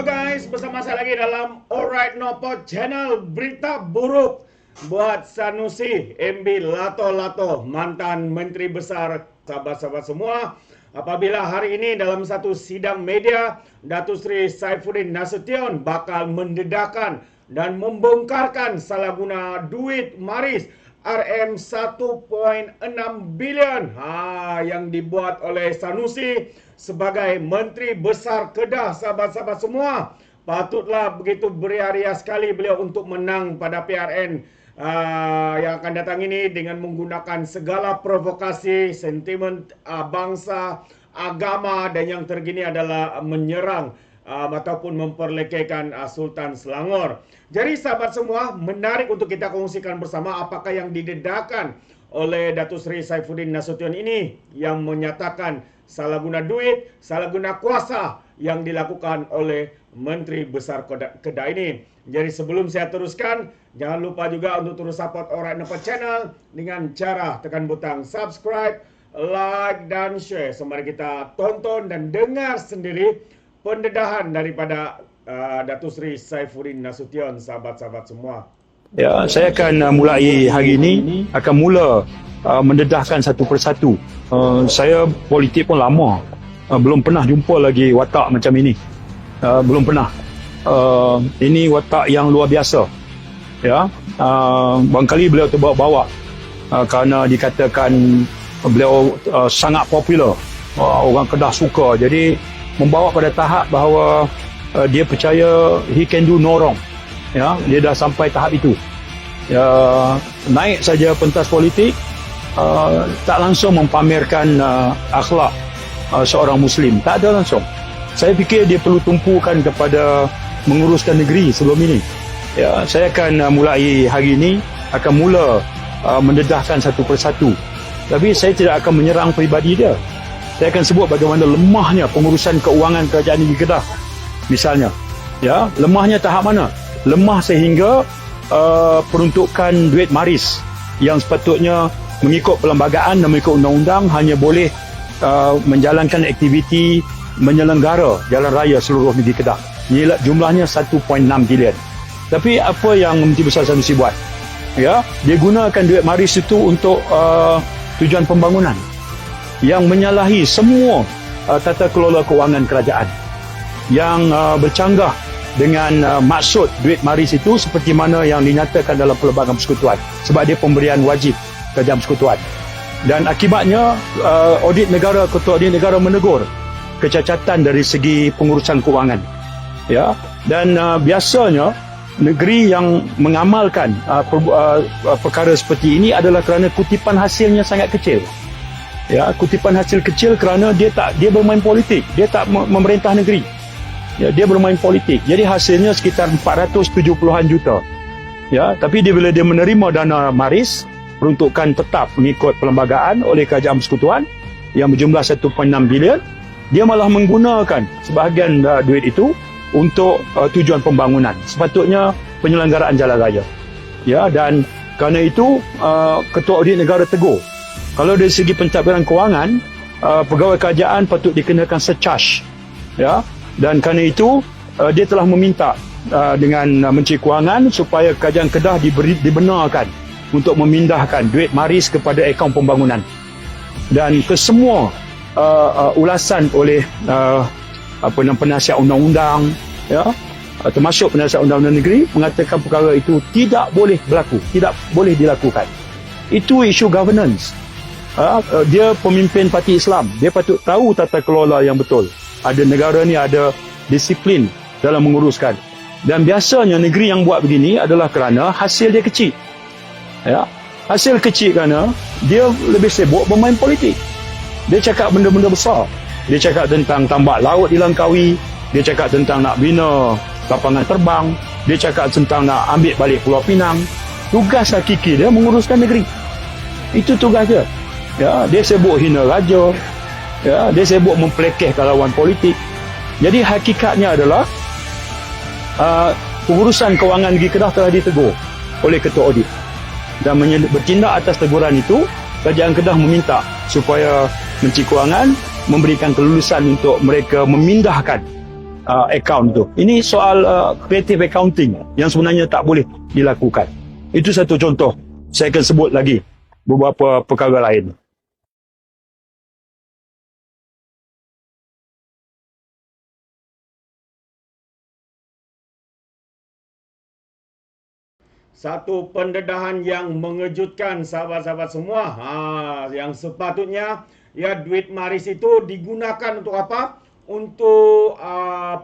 guys, bersama saya lagi dalam Alright Nopod Channel. Berita buruk buat Sanusi MB Lato-Lato, mantan Menteri Besar. Sahabat-sahabat semua, apabila hari ini dalam satu sidang media, Datuk Seri Saifuddin Nasution bakal mendedahkan dan membongkarkan salah guna duit maris RM 1.6 bilion yang dibuat oleh Sanusi sebagai Menteri Besar Kedah. Sahabat-sahabat semua, patutlah begitu beria-ria sekali beliau untuk menang pada PRN yang akan datang ini dengan menggunakan segala provokasi, sentimen bangsa, agama, dan yang terkini adalah menyerang ataupun memperlekehkan Sultan Selangor. Jadi sahabat semua, menarik untuk kita kongsikan bersama apakah yang didedahkan oleh Datuk Seri Saifuddin Nasution ini yang menyatakan salah guna duit, salah guna kuasa yang dilakukan oleh Menteri Besar Kedah ini. Jadi sebelum saya teruskan, jangan lupa juga untuk terus support Alright Nopod Channel dengan cara tekan butang subscribe, like dan share. So mari kita tonton dan dengar sendiri pendedahan daripada Datuk Seri Saifuddin Nasution, sahabat-sahabat semua. Ya, saya akan mulai hari ini, akan mula mendedahkan satu persatu. Saya politik pun lama, belum pernah jumpa lagi watak macam ini. Belum pernah. Ini watak yang luar biasa. Ya, barangkali beliau terbawa-bawa kerana dikatakan beliau sangat popular. Orang Kedah suka. Jadi membawa pada tahap bahawa dia percaya he can do no wrong. Ya, dia dah sampai tahap itu. Ya, naik saja pentas politik, tak langsung mempamerkan akhlak seorang Muslim. Tak ada langsung. Saya fikir dia perlu tumpukan kepada menguruskan negeri sebelum ini. Ya, saya akan mulai hari ini, akan mula mendedahkan satu persatu. Tapi saya tidak akan menyerang peribadi dia. Saya akan sebut bagaimana lemahnya pengurusan keuangan kerajaan negeri Kedah. Misalnya, ya, lemahnya tahap mana? Lemah sehingga peruntukan duit maris yang sepatutnya mengikut perlembagaan dan mengikut undang-undang hanya boleh menjalankan aktiviti menyelenggara jalan raya seluruh negeri Kedah. Jumlahnya 1.6 bilion. Tapi apa yang Menteri Besar Sanusi buat? Ya, dia gunakan duit maris itu untuk tujuan pembangunan yang menyalahi semua tata kelola keuangan kerajaan, yang bercanggah dengan maksud duit maris itu seperti mana yang dinyatakan dalam Perlembagaan Persekutuan, sebab dia pemberian wajib kerajaan persekutuan. Dan akibatnya audit negara, Ketua Audit Negara menegur kecacatan dari segi pengurusan keuangan. Ya, dan biasanya negeri yang mengamalkan perkara seperti ini adalah kerana kutipan hasilnya sangat kecil. Ya, kutipan hasil kecil kerana dia bermain politik, dia tak memerintah negeri. Ya, dia bermain politik. Jadi hasilnya sekitar 470-an juta. Ya, tapi bila dia menerima dana maris peruntukan tetap mengikut perlembagaan oleh kerajaan persekutuan yang berjumlah 1.6 bilion, dia malah menggunakan sebahagian duit itu untuk tujuan pembangunan. Sepatutnya penyelenggaraan jalan raya. Ya, dan kerana itu Ketua Audit Negara tegur. Kalau dari segi pentadbiran kewangan, pegawai kerajaan patut dikenakan surcharge. Ya, dan kerana itu dia telah meminta dengan Menteri Kewangan supaya kerajaan Kedah dibenarkan untuk memindahkan duit maris kepada akaun pembangunan. Dan kesemua ulasan oleh penasihat undang-undang, ya, termasuk penasihat undang-undang negeri, mengatakan perkara itu tidak boleh berlaku, tidak boleh dilakukan. Itu isu governance. Dia pemimpin parti Islam, dia patut tahu tata kelola yang betul. Ada negara ni ada disiplin dalam menguruskan. Dan biasanya negeri yang buat begini adalah kerana hasil dia kecil. Ya, hasil kecil kerana dia lebih sibuk bermain politik. Dia cakap benda-benda besar. Dia cakap tentang tambak laut di Langkawi, dia cakap tentang nak bina lapangan terbang, dia cakap tentang nak ambil balik Pulau Pinang. Tugas hakiki dia menguruskan negeri. Itu tugas dia. Ya, dia sibuk hina raja. Ya, dia sibuk mempelekehkan lawan politik. Jadi hakikatnya adalah pengurusan kewangan negeri Kedah telah ditegur oleh Ketua Audit. Dan bertindak atas teguran itu, kerajaan Kedah meminta supaya Menteri Kewangan memberikan kelulusan untuk mereka memindahkan account tu. Ini soal creative accounting yang sebenarnya tak boleh dilakukan. Itu satu contoh. Saya akan sebut lagi beberapa perkara lain. Satu pendedahan yang mengejutkan sahabat-sahabat semua. Yang sepatutnya ya duit maris itu digunakan untuk apa? Untuk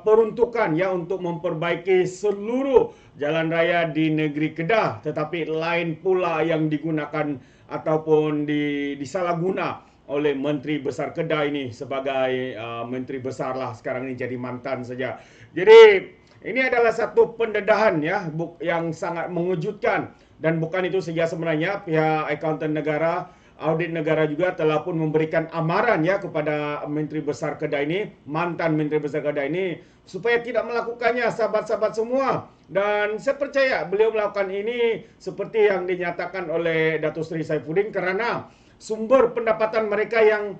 peruntukan ya untuk memperbaiki seluruh jalan raya di negeri Kedah, tetapi lain pula yang digunakan ataupun disalahguna oleh Menteri Besar Kedah ini sebagai Menteri Besar lah sekarang ini jadi mantan saja. Jadi ini adalah satu pendedahan ya yang sangat mengejutkan, dan bukan itu saja sebenarnya pihak akauntan negara, audit negara juga telah pun memberikan amaran ya kepada Menteri Besar Kedah ini, mantan Menteri Besar Kedah ini, supaya tidak melakukannya sahabat-sahabat semua. Dan saya percaya beliau melakukan ini seperti yang dinyatakan oleh Datuk Seri Saifuddin kerana sumber pendapatan mereka yang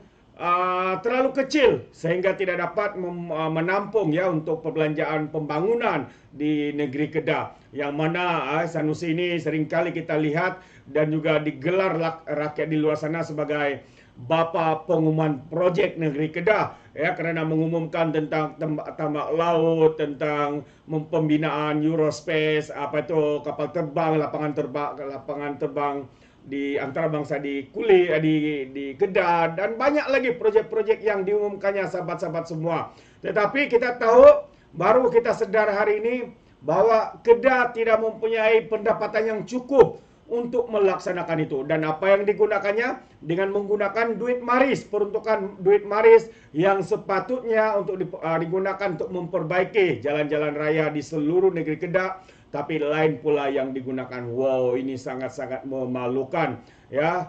terlalu kecil sehingga tidak dapat menampung ya untuk perbelanjaan pembangunan di negeri Kedah, yang mana Sanusi ini seringkali kita lihat dan juga digelar rakyat di luar sana sebagai bapa pengumuman projek negeri Kedah ya, kerana mengumumkan tentang tambak laut, tentang pembinaan Eurospace, apa itu kapal terbang, lapangan terbang di antarabangsa di Kedah, dan banyak lagi projek-projek yang diumumkannya sahabat-sahabat semua. Tetapi kita tahu, baru kita sedar hari ini bahwa Kedah tidak mempunyai pendapatan yang cukup untuk melaksanakan itu. Dan apa yang digunakannya? Dengan menggunakan duit maris, peruntukan duit maris yang sepatutnya untuk digunakan untuk memperbaiki jalan-jalan raya di seluruh negeri Kedah, tapi lain pula yang digunakan. Wow, ini sangat-sangat memalukan ya.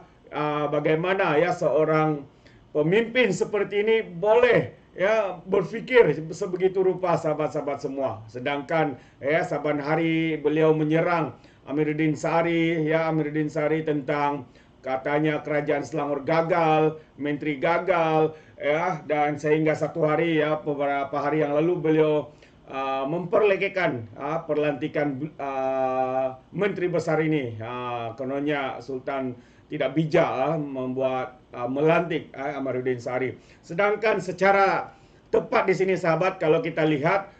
Bagaimana ya seorang pemimpin seperti ini boleh ya berfikir sebegitu rupa sahabat-sahabat semua, sedangkan ya saban hari beliau menyerang Amiruddin Sari ya, Amiruddin Sari tentang katanya kerajaan Selangor gagal, menteri gagal ya, dan sehingga satu hari ya beberapa hari yang lalu beliau memperlekehkan perlantikan menteri besar ini. Kononnya Sultan tidak bijak membuat melantik Amiruddin Sari. Sedangkan secara tepat di sini sahabat, kalau kita lihat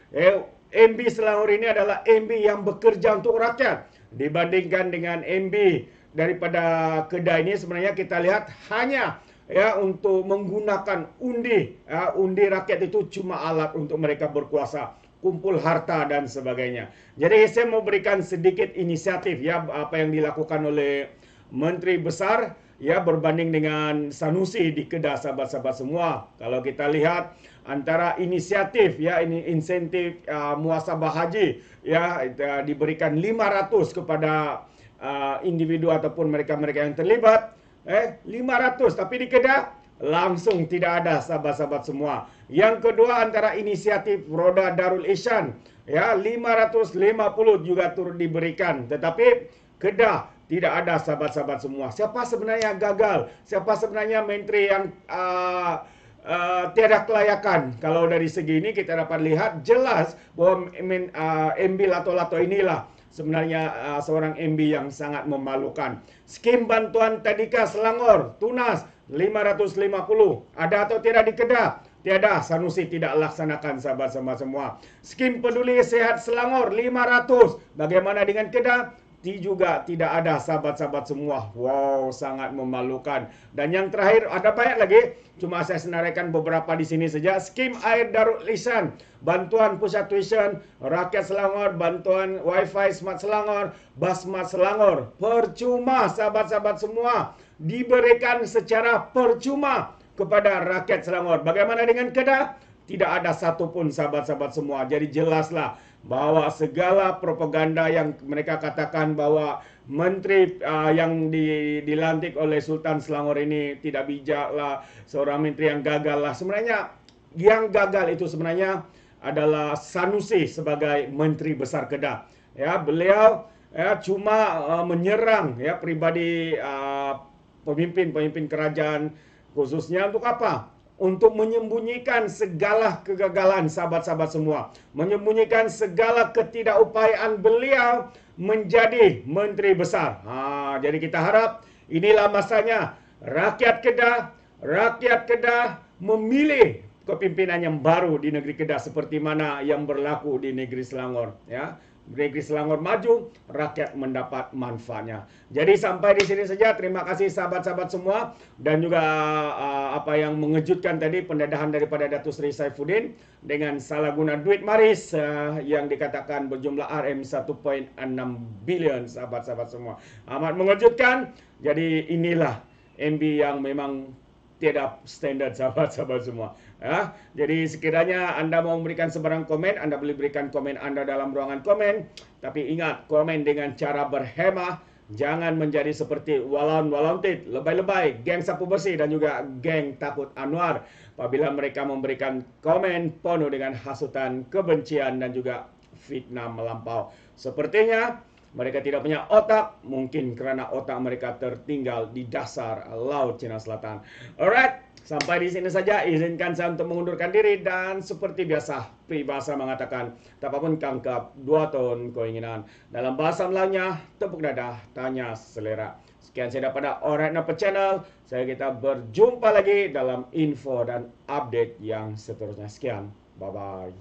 MB Selangor ini adalah MB yang bekerja untuk rakyat, dibandingkan dengan MB daripada Kedah ini sebenarnya kita lihat hanya ya untuk menggunakan undi. Undi rakyat itu cuma alat untuk mereka berkuasa, kumpul harta dan sebagainya. Jadi saya mau berikan sedikit inisiatif ya apa yang dilakukan oleh Menteri Besar ya berbanding dengan Sanusi di Kedah sahabat-sahabat semua. Kalau kita lihat antara inisiatif ya ini insentif muhasabah haji ya diberikan 500 kepada individu ataupun mereka-mereka yang terlibat 500, tapi di Kedah langsung tidak ada sahabat-sahabat semua. Yang kedua antara inisiatif Roda Darul Ihsan ya 550 juga turut diberikan, tetapi Kedah tidak ada sahabat-sahabat semua. Siapa sebenarnya gagal? Siapa sebenarnya menteri yang tiada kelayakan? Kalau dari segi ini kita dapat lihat jelas bahwa MB Lato-Lato inilah sebenarnya seorang MB yang sangat memalukan. Skim bantuan Tadika Selangor tunas 550. Ada atau tidak di Kedah? Tiada. Sanusi tidak laksanakan sahabat-sahabat semua. Skim peduli sehat Selangor 500. Bagaimana dengan Kedah? Juga tidak ada sahabat-sahabat semua. Wow, sangat memalukan. Dan yang terakhir ada banyak lagi, cuma saya senaraikan beberapa di sini saja. Skim air Darul Ihsan, bantuan pusat tuition rakyat Selangor, bantuan wifi Smart Selangor, bas Smart Selangor, percuma sahabat-sahabat semua, diberikan secara percuma kepada rakyat Selangor. Bagaimana dengan Kedah? Tidak ada satupun sahabat-sahabat semua. Jadi jelaslah bahwa segala propaganda yang mereka katakan bahwa menteri yang dilantik oleh Sultan Selangor ini tidak bijak lah, seorang menteri yang gagal lah. Sebenarnya yang gagal itu sebenarnya adalah Sanusi sebagai Menteri Besar Kedah. Ya, beliau cuma menyerang ya pribadi pemimpin-pemimpin kerajaan, khususnya untuk apa? untuk menyembunyikan segala kegagalan sahabat-sahabat semua, menyembunyikan segala ketidakupayaan beliau menjadi menteri besar. Jadi kita harap inilah masanya rakyat Kedah memilih kepimpinan yang baru di negeri Kedah seperti mana yang berlaku di negeri Selangor, ya. Negeri Selangor maju, rakyat mendapat manfaatnya. Jadi sampai di sini saja. Terima kasih sahabat-sahabat semua, dan juga apa yang mengejutkan tadi, pendedahan daripada Datuk Seri Saifuddin dengan salah guna duit maris yang dikatakan berjumlah RM1.6 bilion, sahabat-sahabat semua. Amat mengejutkan. Jadi inilah MB yang memang tiada standard, sahabat-sahabat semua. Ya, jadi sekiranya anda mau memberikan sebarang komen, anda boleh berikan komen anda dalam ruangan komen. Tapi ingat, komen dengan cara berhemah. Jangan menjadi seperti Walon-Walontit, lebay-lebay, geng sapu bersih dan juga geng takut Anwar. Apabila mereka memberikan komen penuh dengan hasutan, kebencian dan juga fitnah melampau. Sepertinya mereka tidak punya otak, mungkin kerana otak mereka tertinggal di dasar Laut Cina Selatan. Alright, sampai di sini saja. Izinkan saya untuk mengundurkan diri, dan seperti biasa, peribahasa mengatakan, tapapun kangkap, 2 tahun keinginan. Dalam bahasa Melayunya, tepuk dadah, tanya selera. Sekian saya daripada Alright Napa Channel. Kita berjumpa lagi dalam info dan update yang seterusnya. Sekian, bye-bye.